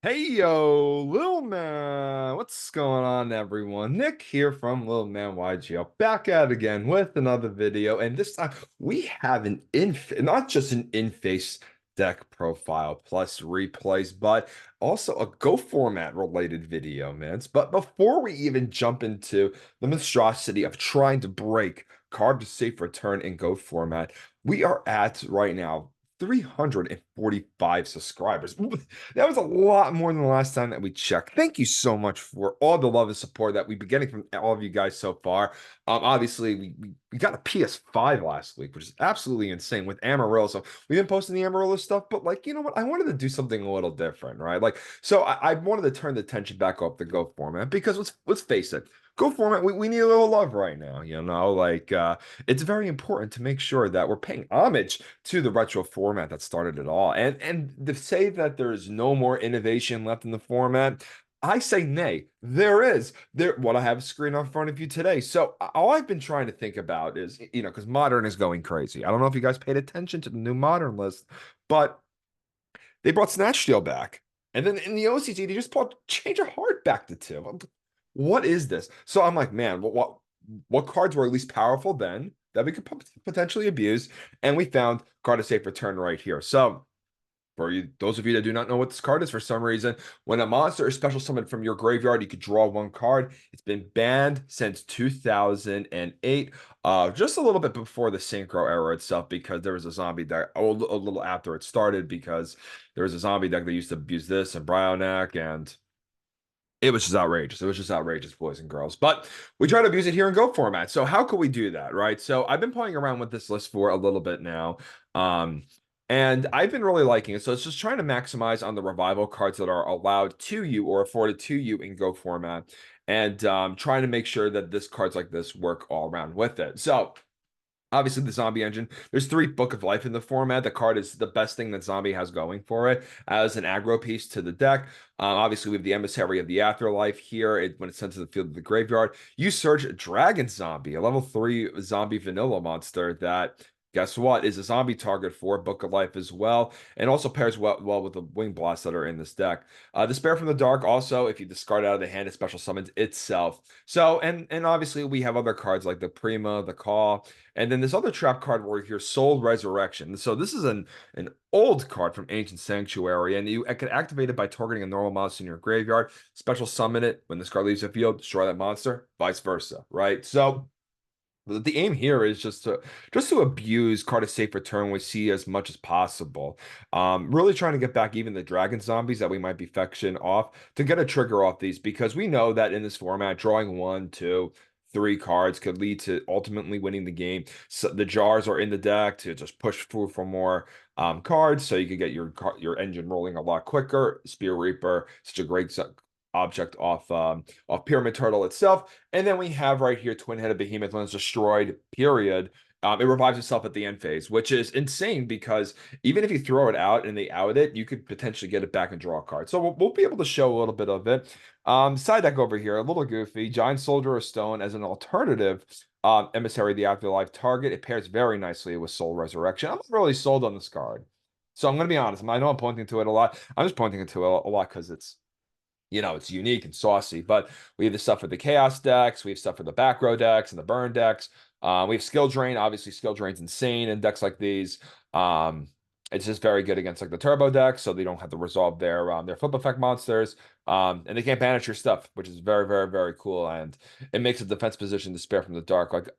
Hey yo, Lil Man, what's going on, everyone? Nick here from Lil Man YGL, back at it again with another video, and this time we have not just an in-face deck profile plus replays, but also a Go format related video, man. But before we even jump into the monstrosity of trying to break card to safe return in Go format, we are at right now 345 subscribers. That was a lot more than the last time that we checked. Thank you so much for all the love and support that we've been getting from all of you guys so far. Obviously, we got a PS5 last week, which is absolutely insane with Amarillo. So we've been posting the Amarillo stuff, but like, you know what? I wanted to do something a little different, right? Like, so I wanted to turn the attention back up the Go format because let's face it, Go format, we need a little love right now, you know, like it's very important to make sure that we're paying homage to the retro format that started it all. And to say that there is no more innovation left in the format, I say nay. There is. There what I have a screen on front of you today. So all I've been trying to think about is, you know, because modern is going crazy. I don't know if you guys paid attention to the new modern list, but they brought Snatch Steal back. And then in the OCG, they just brought Change of Heart back to two. What is this? So I'm like, man, what cards were at least powerful then that we could potentially abuse? And we found card of safe return right here. So for you, those of you that do not know what this card is, for some reason, when a monster is special summoned from your graveyard, you could draw one card. It's been banned since 2008, just a little bit before the Synchro era itself, because there was a zombie deck a little after it started, because there was a zombie deck that used to abuse this and Bryoneck, and it was just outrageous. It was just outrageous, boys and girls. But we try to abuse it here in Go format. So how could we do that, right? So I've been playing around with this list for a little bit now. Um, and I've been really liking it. So it's just trying to maximize on the revival cards that are allowed to you or afforded to you in Go format. And trying to make sure that this cards like this work all around with it. So obviously, the zombie engine. There's three Book of Life in the format. The card is the best thing that zombie has going for it as an aggro piece to the deck. Obviously, we have the Emissary of the Afterlife here when it's sent to the field of the graveyard. You search Dragon Zombie, a level 3 zombie vanilla monster that, guess what, is a zombie target for Book of Life as well, and also pairs well with the Wing Blasts that are in this deck. Despair from the Dark also, if you discard out of the hand, it special summons itself. So, and obviously, we have other cards like the Prima, the Call. And then this other trap card where here, Soul Resurrection. So this is an old card from Ancient Sanctuary, and you can activate it by targeting a normal monster in your graveyard, special summon it. When this card leaves the field, destroy that monster, vice versa, right? So the aim here is just to abuse card of safe return we see as much as possible. Really trying to get back even the dragon zombies that we might be fetching off to get a trigger off these, because we know that in this format, drawing one, two, three cards could lead to ultimately winning the game. So the jars are in the deck to just push through for more cards, so you can get your engine rolling a lot quicker. Spear Reaper, such a great object off Pyramid Turtle itself. And then we have right here Twin-Headed Behemoth. When it's destroyed, period. It revives itself at the end phase, which is insane because even if you throw it out and they out it, you could potentially get it back and draw a card. So we'll be able to show a little bit of it. Side deck over here, a little goofy. Giant Soldier of Stone as an alternative Emissary of the Afterlife target. It pairs very nicely with Soul Resurrection. I'm not really sold on this card. So I'm going to be honest. I know I'm pointing to it a lot. I'm just pointing to it a lot because it's unique and saucy. But we have the stuff for the chaos decks, we have stuff for the back row decks and the burn decks. We have skill drain. Obviously, skill drain's insane in decks like these. It's just very good against like the turbo decks, so they don't have to resolve their flip effect monsters. And they can't banish your stuff, which is very, very, very cool. And it makes a defense position Despair from the Dark like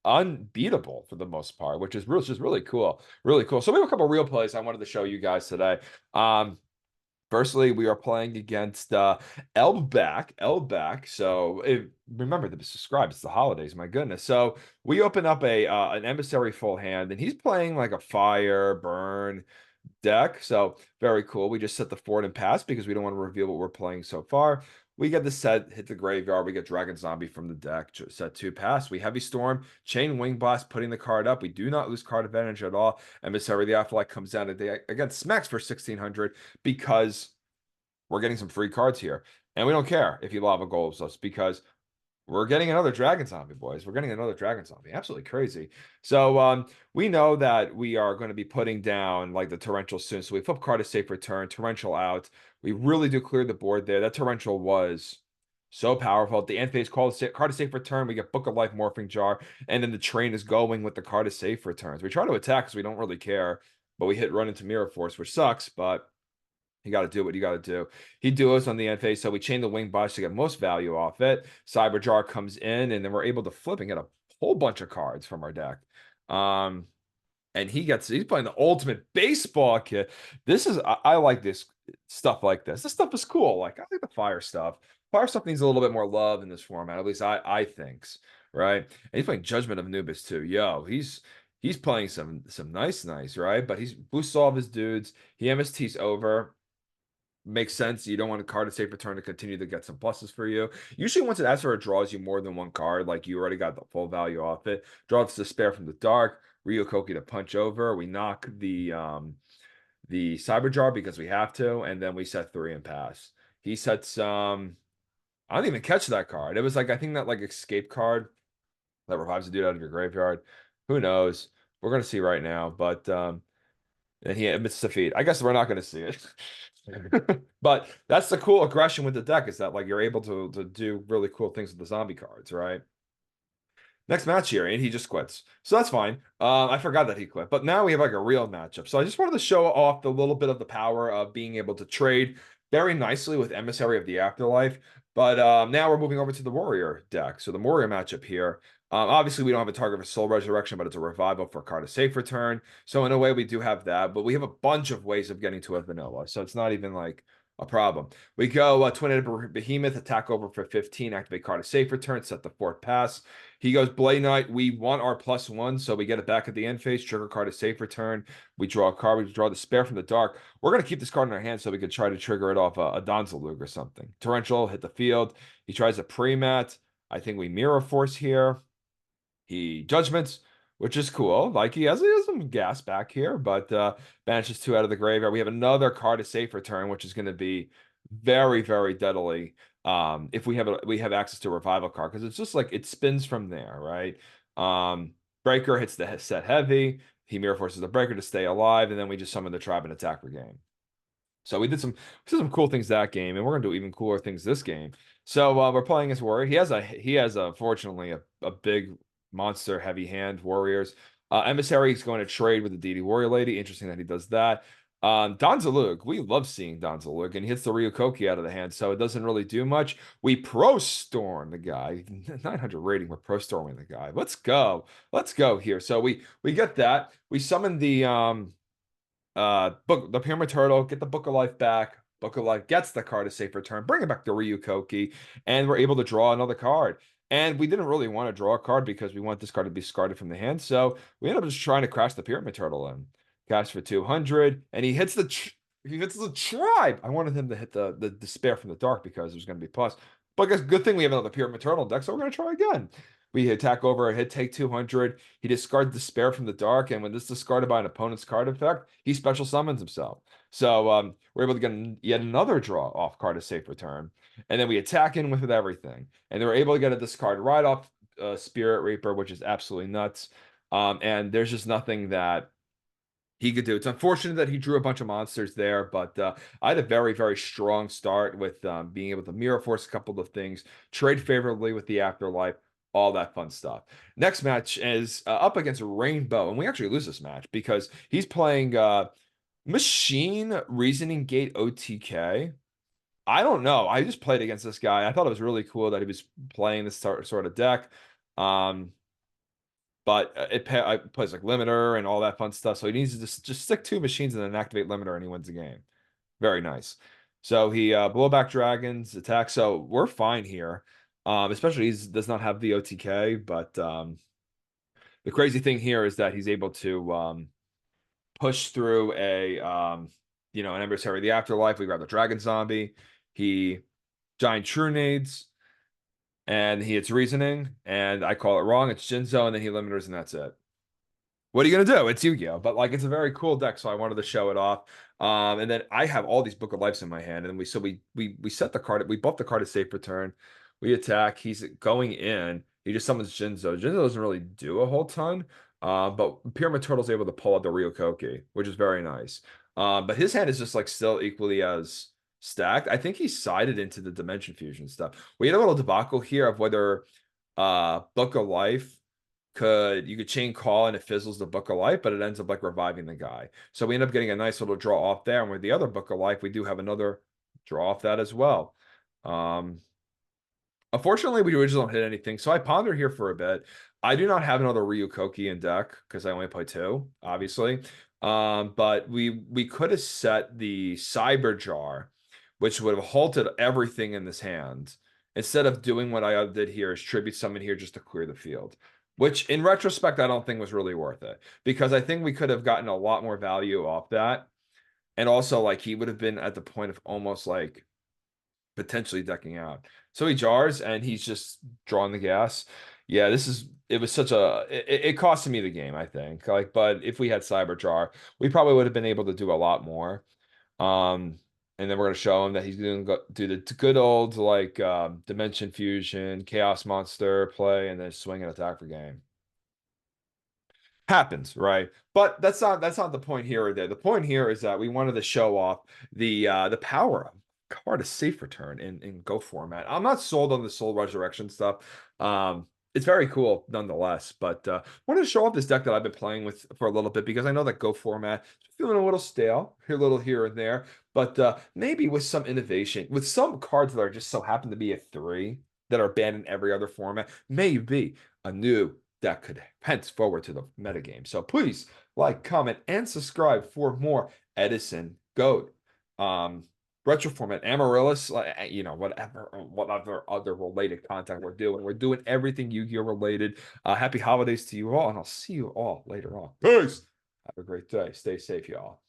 unbeatable for the most part, which is really just really cool. Really cool. So we have a couple real plays I wanted to show you guys today. Firstly, we are playing against Elback. So remember to subscribe. It's the holidays, my goodness. So we open up an emissary full hand, and he's playing like a fire burn deck. So very cool. We just set the forward and pass because we don't want to reveal what we're playing so far. We get the set, hit the graveyard. We get Dragon Zombie from the deck. Set two pass. We Heavy Storm, Chain Wing Blast, putting the card up. We do not lose card advantage at all. Emissary of the Afterlife comes down today again, smacks for 1600 because we're getting some free cards here. And we don't care if you lava goals us because We're getting another Dragon Zombie, boys. We're getting another Dragon Zombie. Absolutely crazy. So we know that we are going to be putting down like the Torrential soon. So we flip card to safe return, Torrential out. We really do clear the board there. That Torrential was so powerful. At the end phase, card to safe return. We get Book of Life Morphing Jar, and then the train is going with the card to safe returns. We try to attack because we don't really care, but we hit run into Mirror Force, which sucks, but you got to do what you got to do. He duos on the end phase, so we chain the wing bush to get most value off it. Cyberjar comes in, and then we're able to flip and get a whole bunch of cards from our deck. Um, and he's playing the ultimate baseball kit. I like this stuff like this. This stuff is cool. Like I like the fire stuff. Fire stuff needs a little bit more love in this format. At least I thinks, right? And he's playing Judgment of Anubis too. Yo, he's playing some nice, right? But he's boosts all of his dudes. He MST's over. Makes sense. You don't want a card to safe return to continue to get some pluses for you. Usually, once it asks for it draws you more than one card, like you already got the full value off it. Draws Despair from the Dark, Ryokoki to punch over. We knock the Cyber Jar because we have to, and then we set three and pass. He sets I don't even catch that card. It was like I think that like escape card that revives a dude out of your graveyard. Who knows? We're gonna see right now, but and he admits defeat. I guess we're not gonna see it. But that's the cool aggression with the deck is that like you're able to do really cool things with the zombie cards, right? Next match here, and he just quits. So that's fine. I forgot that he quit, but now we have like a real matchup. So I just wanted to show off the little bit of the power of being able to trade very nicely with Emissary of the Afterlife. But now we're moving over to the Warrior deck. So the Warrior matchup here. Obviously, we don't have a target for Soul Resurrection, but it's a revival for a card of safe return. So in a way, we do have that, but we have a bunch of ways of getting to a vanilla. So it's not even like a problem. We go Twin-Headed Behemoth, attack over for 15, activate card of safe return, set the fourth pass. He goes Blade Knight. We want our +1, so we get it back at the end phase. Trigger card is safe return. We draw a card. We draw Despair from the Dark. We're going to keep this card in our hand so we could try to trigger it off a Donzalug or something. Torrential, hit the field. He tries a pre-mat. I think we Mirror Force here. He Judgments, which is cool. Like he has some gas back here, but banishes two out of the graveyard. We have another card to safe return, which is going to be very deadly. If we have access to a revival card, because it's just like it spins from there, right? Breaker hits the set heavy. He mirror forces the breaker to stay alive, and then we just summon the tribe and attack for game. So we did some cool things that game, and we're gonna do even cooler things this game. So we're playing as warrior. He has a fortunately a big monster heavy hand warriors. Emissary is going to trade with the deity warrior lady. Interesting that he does that. Donzalug, we love seeing Donzalug, and he hits the Ryokoki out of the hand, so it doesn't really do much. We pro storm the guy, 900 rating. We're pro storming the guy. Let's go here. So we get that. We summon the book the Pyramid Turtle, get the Book of Life back. Book of Life gets the card a safe return, bring it back to Ryukoki, and we're able to draw another card. And we didn't really want to draw a card because we want this card to be discarded from the hand. So we ended up just trying to crash the Pyramid Turtle in. Cash for 200, and he hits the tribe. I wanted him to hit the Despair from the Dark because there's going to be plus. But I guess good thing we have another Pyramid Turtle deck, so we're going to try again. We attack over, hit take 200. He discards Despair from the Dark, and when this is discarded by an opponent's card effect, he special summons himself. So we're able to get yet another draw off card of safe return, and then we attack in with everything, and they're able to get a discard right off Spirit Reaper, which is absolutely nuts. And there's just nothing that he could do. It's unfortunate that he drew a bunch of monsters there, but I had a very strong start with being able to mirror force a couple of things, trade favorably with the Afterlife, all that fun stuff. Next match is up against Rainbow, and we actually lose this match because he's playing Machine Reasoning Gate OTK. I don't know. I just played against this guy. I thought it was really cool that he was playing this sort of deck. But it plays like limiter and all that fun stuff. So he needs to just stick two machines and then activate limiter, and he wins the game. Very nice. So he blowback dragons attack. So we're fine here. Especially he does not have the OTK, but the crazy thing here is that he's able to push through an Emissary of the Afterlife. We grab the Dragon Zombie. He giant Trunades. And he hits reasoning, and I call it wrong. It's Jinzo, and then he limiters, and that's it. What are you gonna do? It's Yu-Gi-Oh! But like, it's a very cool deck, so I wanted to show it off. And then I have all these Book of Lives in my hand, and we set the card. We buffed the card to safe return. We attack. He's going in. He just summons Jinzo. Jinzo doesn't really do a whole ton, but Pyramid Turtle's able to pull out the Ryokoki, which is very nice. But his hand is just like still equally as stacked. I think he sided into the Dimension Fusion stuff. We had a little debacle here of whether Book of Life you could chain call and it fizzles the Book of Life, but it ends up like reviving the guy. So we end up getting a nice little draw off there. And with the other Book of Life, we do have another draw off that as well. Um, Unfortunately, we just don't hit anything. So I ponder here for a bit. I do not have another Ryu Koki in deck because I only play two, obviously. But we could have set the Cyber Jar, which would have halted everything in this hand. Instead of doing what I did here, is tribute summon here just to clear the field. Which in retrospect, I don't think was really worth it. Because I think we could have gotten a lot more value off that. And also, like, he would have been at the point of almost like potentially decking out. So he jars and he's just drawing the gas. Yeah, it was such it costed me the game, I think. Like, but if we had Cyber Jar, we probably would have been able to do a lot more. Um, and then we're gonna show him that he's gonna do the good old like Dimension Fusion, Chaos Monster play, and then swing and attack for game. Happens, right? But that's not the point here or there. The point here is that we wanted to show off the power of card a safe return in Go format. I'm not sold on the Soul Resurrection stuff. It's very cool nonetheless, but wanted to show off this deck that I've been playing with for a little bit because I know that Go format is feeling a little stale, a little here and there, but maybe with some innovation, with some cards that are just so happen to be a 3 that are banned in every other format, maybe a new that could henceforward to the metagame. So please like, comment, and subscribe for more Edison Goat. Retro format, Amaryllis, whatever other related content we're doing. We're doing everything Yu-Gi-Oh related. Happy holidays to you all, and I'll see you all later on. Peace. Have a great day. Stay safe, y'all.